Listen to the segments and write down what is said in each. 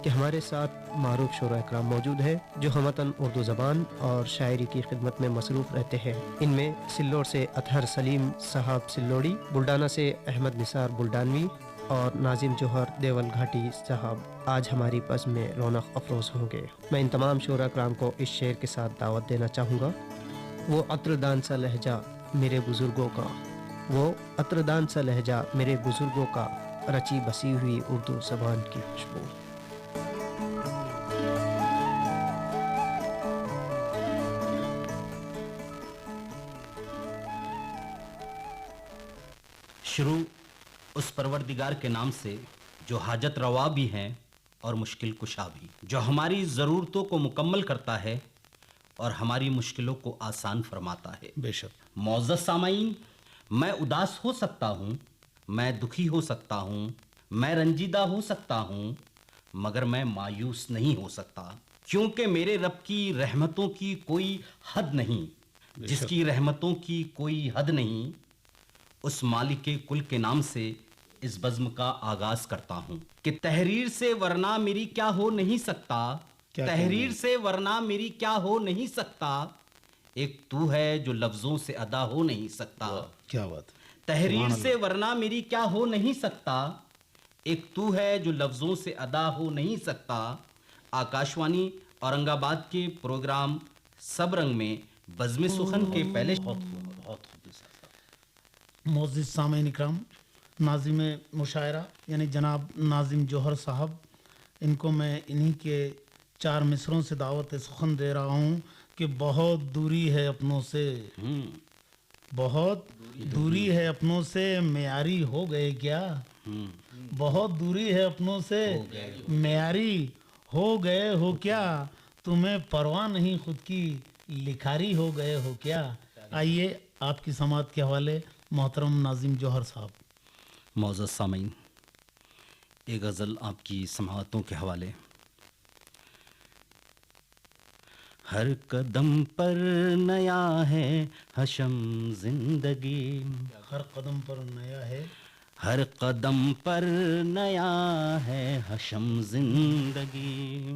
کہ ہمارے ساتھ معروف شعراء اکرام موجود ہیں جو ہموطن اردو زبان اور شاعری کی خدمت میں مصروف رہتے ہیں۔ ان میں سلوڑ سے اطہر سلیم صاحب سلوڑی، بلڈانہ سے احمد نثار بلڈانوی اور ناظم جوہر دیول گھاٹی صاحب آج ہماری بزم میں رونق افروز ہوں گے۔ میں ان تمام شعراء اکرام کو اس شعر کے ساتھ دعوت دینا چاہوں گا۔ وہ عطردان سا لہجہ میرے بزرگوں کا، وہ عطردان سا لہجہ میرے بزرگوں کا، رچی بسی ہوئی اردو زبان کی خوشبو۔ شروع اس پروردگار کے نام سے جو حاجت روا بھی ہیں اور مشکل کشا بھی، جو ہماری ضرورتوں کو مکمل کرتا ہے اور ہماری مشکلوں کو آسان فرماتا ہے۔ بے شک۔ معزز سامعین، میں اداس ہو سکتا ہوں، میں دکھی ہو سکتا ہوں، میں رنجیدہ ہو سکتا ہوں، مگر میں مایوس نہیں ہو سکتا، کیونکہ میرے رب کی رحمتوں کی کوئی حد نہیں، جس کی رحمتوں کی کوئی حد نہیں، اس مالک کل کے نام سے اس بزم کا آغاز کرتا ہوں کہ تحریر سے ورنہ میری کیا ہو نہیں سکتا، تحریر سے ورنہ میری کیا ہو نہیں سکتا، ایک تو ہے جو لفظوں سے ادا ہو نہیں سکتا۔ کیا بات! تحریر سے ورنہ میری کیا ہو نہیں سکتا، ایک تو ہے جو لفظوں سے ادا ہو نہیں سکتا۔ آکاشوانی اورنگ آباد کے پروگرام سب رنگ میں بزم سخن کے پہلے بہت معزز سامعین اکرام، ناظم مشاعرہ یعنی جناب ناظم جوہر صاحب، ان کو میں انہی کے 4 مصروں سے دعوت سخن دے رہا ہوں کہ بہت دوری ہے اپنوں سے، بہت دوری ہے اپنوں سے، معیاری ہو گئے کیا؟ بہت دوری ہے اپنوں سے، معیاری ہو گئے ہو کیا؟ تمہیں پرواہ نہیں خود کی، لکھاری ہو گئے ہو کیا؟ آئیے آپ کی سماعت کے حوالے محترم ناظم جوہر صاحب۔ معزز سامعین، ایک غزل آپ کی سماعتوں کے حوالے۔ ہر قدم پر نیا ہے حشم زندگی، ہر قدم پر نیا ہے، ہر قدم پر نیا ہے حشم زندگی،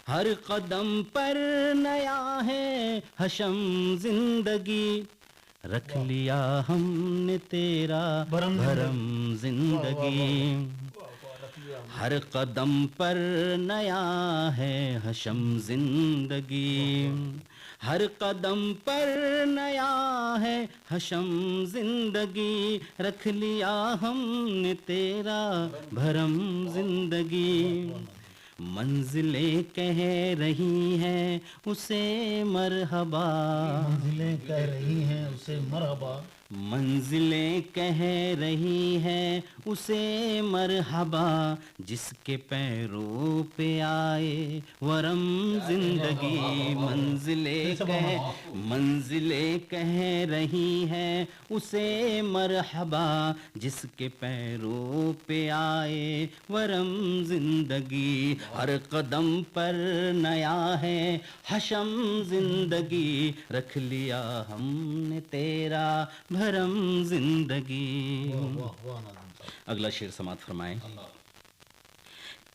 ہر قدم پر نیا ہے حشم زندگی، رکھ لیا ہم نے تیرا بھرم زندگی، ہر قدم پر نیا ہے حشم زندگی، ہر قدم پر نیا ہے حشم زندگی، رکھ لیا ہم نے تیرا بھرم زندگی، منزلیں کہہ رہی ہیں اسے مرحبا، منزلیں کہہ رہی ہیں اسے مرحبا، منزلیں کہہ رہی ہیں اسے مرحبا، جس کے پیروں پہ آئے ورم زندگی، منزلیں کہہ رہی ہیں اسے مرحبا، جس کے پیروں پہ آئے ورم زندگی، ہر قدم پر نیا ہے حشم زندگی، رکھ لیا ہم نے تیرا بھرم زندگی۔ اگلا شعر سماعت فرمائیں۔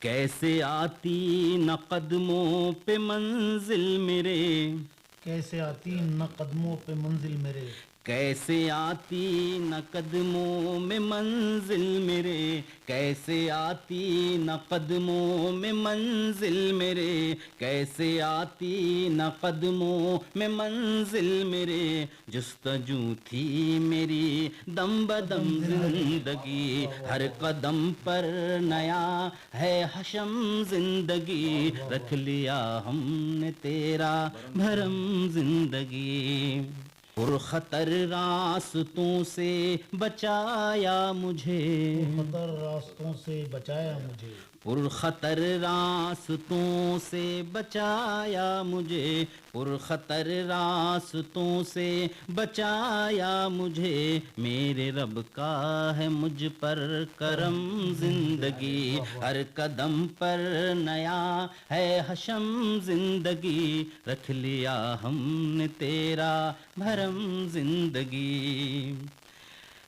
کیسے آتی نہ قدموں پہ منزل میرے، کیسے آتی نہ قدموں پہ منزل میرے، کیسے آتی نہ قدموں میں منزل میرے، کیسے آتی نہ قدموں میں منزل میرے، کیسے آتی نہ قدموں میں منزل میرے، جستجو تھی میری دم بدم زندگی، ہر قدم پر نیا ہے حشم زندگی، رکھ لیا ہم نے تیرا بھرم زندگی، پرخطر راستوں سے بچایا مجھے، خطر راستوں سے بچایا مجھے، پرخطر راستوں سے بچایا مجھے، پرخطر راستوں سے بچایا مجھے، میرے رب کا ہے مجھ پر کرم زندگی، ہر قدم پر نیا ہے حشم زندگی، رکھ لیا ہم نے تیرا بھرم زندگی،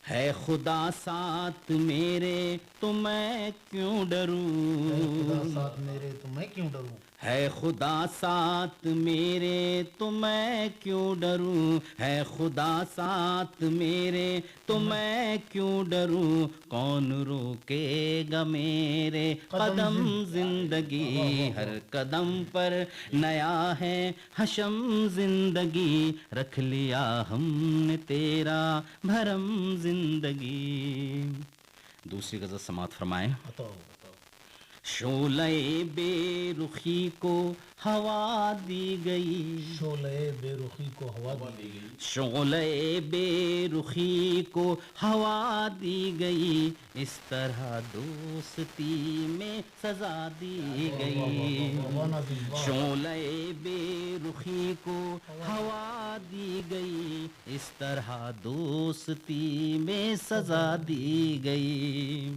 ہے خدا ساتھ میرے تو میں کیوں ڈروں، ہے خدا ساتھ میرے تو میں کیوں ڈروں، ہے خدا ساتھ میرے تو میں کیوں ڈروں، کون روکے گا میرے قدم زندگی، ہر قدم پر نیا ہے حشم زندگی، رکھ لیا ہم نے تیرا بھرم زندگی۔ دوسری غزل سماعت فرمائیں۔ شعلہ بے رخی کو ہوا دی گئی، شعلہ بے رخی کو ہوا دی گئی، شعلہ بے رخی کو ہوا دی گئی، اس طرح دوستی میں سزا دی گئی، شعلہ بے رخی کو ہوا دی گئی، اس طرح دوستی میں سزا دی گئی،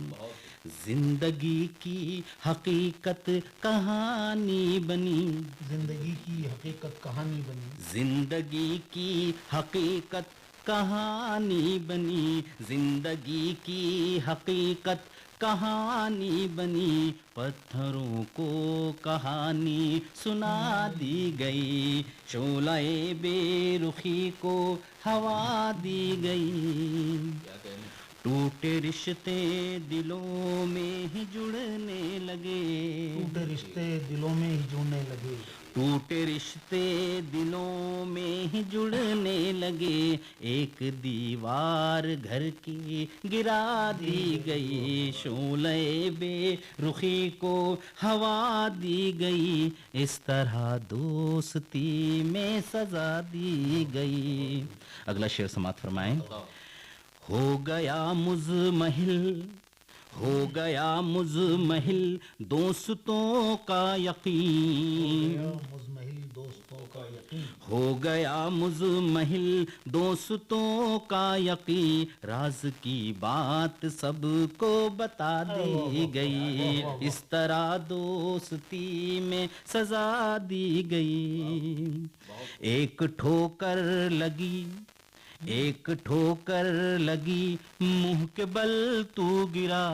زندگی کی حقیقت کہانی بنی، زندگی کی حقیقت کہانی بنی، زندگی کی حقیقت کہانی بنی، زندگی کی حقیقت کہانی بنی، پتھروں کو کہانی سنا دی گئی، شعلہ بے رخی کو ہوا دی گئی، ٹوٹے رشتے دلوں میں ہی جڑنے لگے، ٹوٹے رشتے دلوں میں ہی جڑنے لگے، ٹوٹے رشتے دلوں میں ہی جڑنے لگے، ایک دیوار گھر کی گرا دی گئی، شعلہ بے رخی کو ہوا دی گئی، اس طرح دوستی میں سزا دی گئی۔ اگلا شعر سماعت فرمائیں۔ ہو گیا مزمحل، ہو گیا مزمحل دوستوں کا یقین، مزمحل دوستوں کا یقین، ہو گیا مزمحل دوستوں کا یقین، راز کی بات سب کو بتا دی گئی، اس طرح دوستی میں سزا دی گئی، ایک ٹھوکر لگی، ایک ٹھوکر لگی منہ کے بل تو گرا،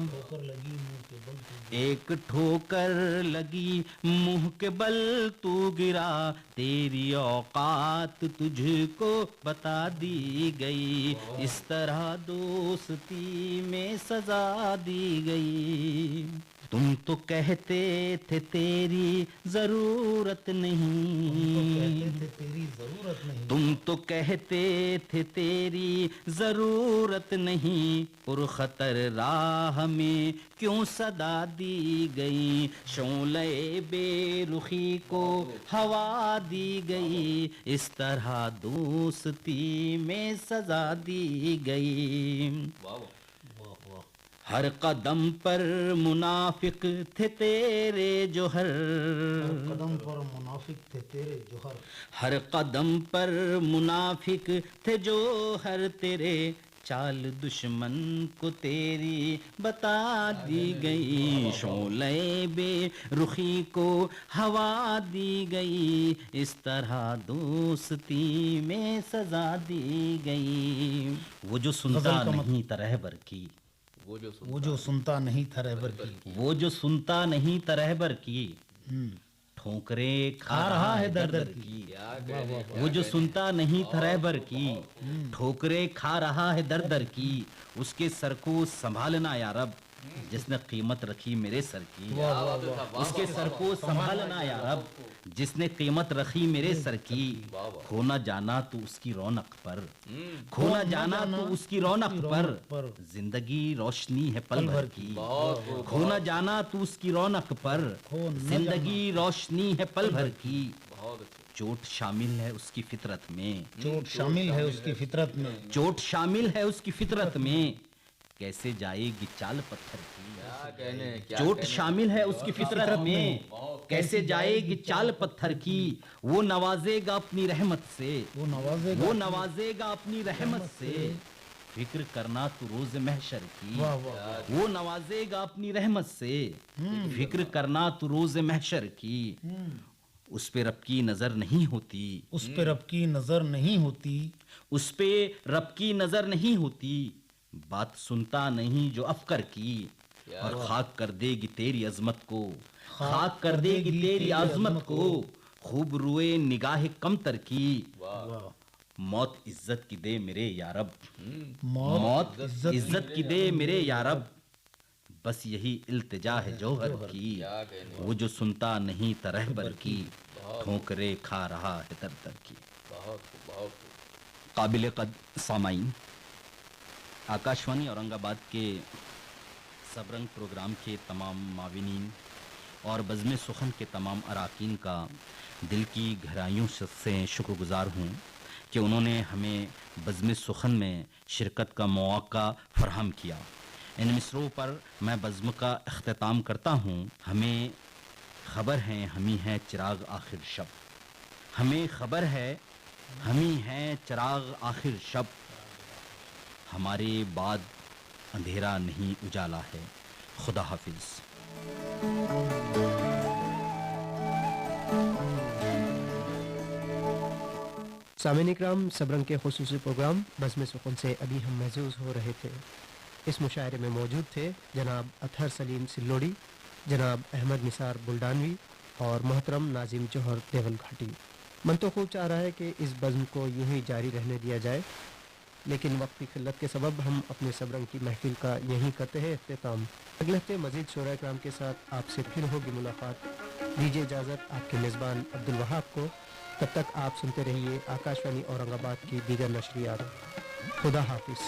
ٹھوکر لگی منہ کے بل تو، ایک ٹھوکر لگی منہ کے بل تو گرا، تیری اوقات تجھ کو بتا دی گئی، اس طرح دوستی میں سزا دی گئی، تم تو کہتے تھے تیری ضرورت نہیں، کہتے تھے تیری ضرورت نہیں، تم تو کہتے تھے تیری ضرورت نہیں، پرخطر راہ میں کیوں صدا دی گئی، شعلہ بے رخی کو ہوا دی گئی، اس طرح دوستی میں سزا دی گئی، ہر قدم پر منافق تھے تیرے جوہر، قدم پر منافق تھے تیرے جوہر، ہر قدم پر منافق تھے جوہر تیرے، چال دشمن کو تیری بتا دی گئی، شعلہ بے رخی کو ہوا دی گئی، اس طرح دوستی میں سزا دی گئی، وہ جو سنتا نہیں تھا رہبر کی، وہ جو سنتا نہیں تھا رہبر کی، وہ جو سنتا نہیں تھا رہبر کی، ٹھوکریں کھا رہا ہے در در کی، وہ جو سنتا نہیں تھا رہبر کی، ٹھوکریں کھا رہا ہے در در کی، اس کے سر کو سنبھالنا یا رب جس نے قیمت رکھی میرے سر کی، اس کے سر کو سنبھالنا یا رب جس نے قیمت رکھی میرے سر کی، کھونا جانا تو اس کی رونق پر، کھونا جانا تو اس کی رونق پر، زندگی روشنی ہے پل بھر کی، کھونا جانا تو اس کی رونق پر، زندگی روشنی ہے پل بھر کی، چوٹ شامل ہے اس کی فطرت میں، چوٹ شامل ہے اس کی فطرت میں، چوٹ شامل ہے اس کی فطرت میں، کیسے جائے گی چال پتھر کی، چوٹ شامل ہے اس کی فطرت میں، کیسے جائے گی چال پتھر کی، وہ نوازے گا اپنی رحمت سے، وہ نوازے گا، وہ نوازے گا اپنی رحمت سے، فکر کرنا تو روز محشر کی، وہ نوازے گا اپنی رحمت سے، فکر کرنا تو روز محشر کی، اس پہ رب کی نظر نہیں ہوتی، اس پہ رب کی نظر نہیں ہوتی، اس پہ رب کی نظر نہیں ہوتی، بات سنتا نہیں جو افکر کی، اور خاک کر دے گی تیری عظمت کو، خاک کر دے گی تیری عظمت کو، خوب روئے نگاہ کم تر کی، موت عزت کی دے میرے یا رب، موت عزت کی دے میرے یا رب، بس یہی التجا ہے جوہر کی، وہ جو سنتا نہیں ترہبر کی، ٹھوکرے کھا رہا ہے در در کی۔ قابل قدر سامعین، آکاشوانی اورنگ آباد کے سبرنگ پروگرام کے تمام معاونین اور بزم سخن کے تمام اراکین کا دل کی گہرائیوں سے شکر گزار ہوں کہ انہوں نے ہمیں بزم سخن میں شرکت کا موقع فراہم کیا۔ ان مصروں پر میں بزم کا اختتام کرتا ہوں۔ ہمیں خبر ہے ہمیں ہے چراغ آخر شب، ہمیں خبر ہے ہمیں ہے چراغ آخر شب، ہمارے بعد اندھیرا نہیں اجالا ہے۔ خدا حافظ۔ سامعین اکرام، سبرنگ کے خصوصی پروگرام بزم سخن سے ابھی ہم محظوظ ہو رہے تھے۔ اس مشاعرے میں موجود تھے جناب اطہر سلیم سلوڑی، جناب احمد نثار بلڈانوی اور محترم ناظم جوہر دیول گھاٹی۔ من تو خوب چاہ رہا ہے کہ اس بزم کو یوں ہی جاری رہنے دیا جائے، لیکن وقت کی قلت کے سبب ہم اپنے سبرنگ کی محفل کا یہیں کرتے ہیں اختتام۔ اگلے ہفتے مزید شعراء کرام کے ساتھ آپ سے پھر ہوگی ملاقات۔ دیجیے اجازت آپ کے میزبان عبدالوہاب کو۔ تب تک آپ سنتے رہیے آکاشوانی اورنگ آباد کی دیگر نشریات۔ خدا حافظ۔